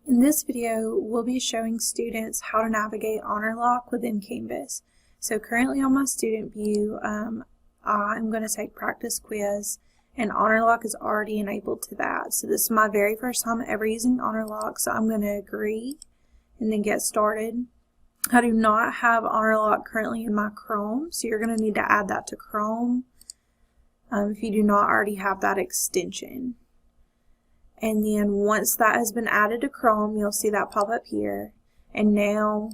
In this video, we'll be showing students how to navigate Honorlock within Canvas. So currently on my student view, I'm going to take practice quiz, and Honorlock is already enabled to that. So this is my very first time ever using Honorlock, so I'm going to agree and then get started. I do not have Honorlock currently in my Chrome, so you're going to need to add that to Chrome if you do not already have that extension. And then once that has been added to Chrome, you'll see that pop up here. And now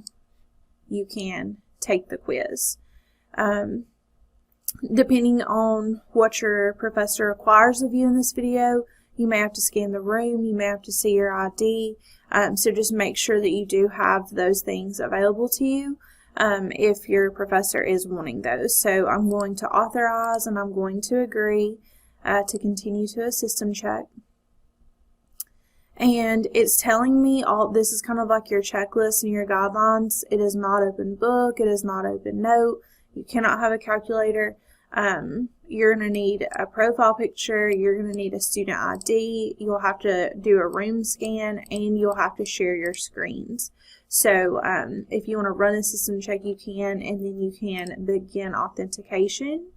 you can take the quiz. Depending on what your professor requires of you in this video, you may have to scan the room, you may have to see your ID. So just make sure that you do have those things available to you if your professor is wanting those. So I'm going to authorize and I'm going to agree to continue to a system check. And it's telling me this is kind of like your checklist and your guidelines. It is not open book, it is not open note, you cannot have a calculator. You're going to need a profile picture, you're going to need a student ID, you'll have to do a room scan, and you'll have to share your screens. So if you want to run a system check, you can, and then you can begin authentication.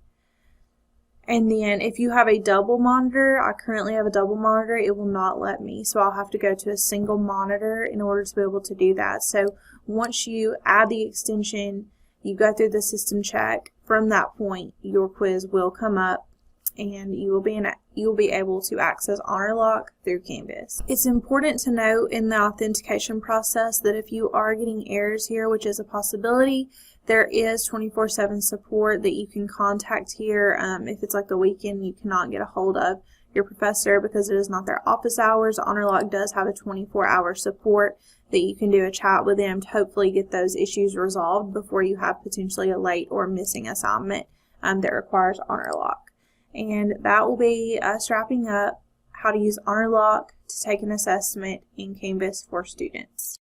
And then if you have a double monitor, I currently have a double monitor, it will not let me. So I'll have to go to a single monitor in order to be able to do that. So once you add the extension, you go through the system check, from that point your quiz will come up and you will be able to access Honorlock through Canvas. It's important to note in the authentication process that if you are getting errors here, which is a possibility, there is 24/7 support that you can contact here. If it's like the weekend you cannot get a hold of your professor because it is not their office hours, Honorlock does have a 24-hour support that you can do a chat with them to hopefully get those issues resolved before you have potentially a late or missing assignment that requires Honorlock. And that will be us wrapping up how to use Honorlock to take an assessment in Canvas for students.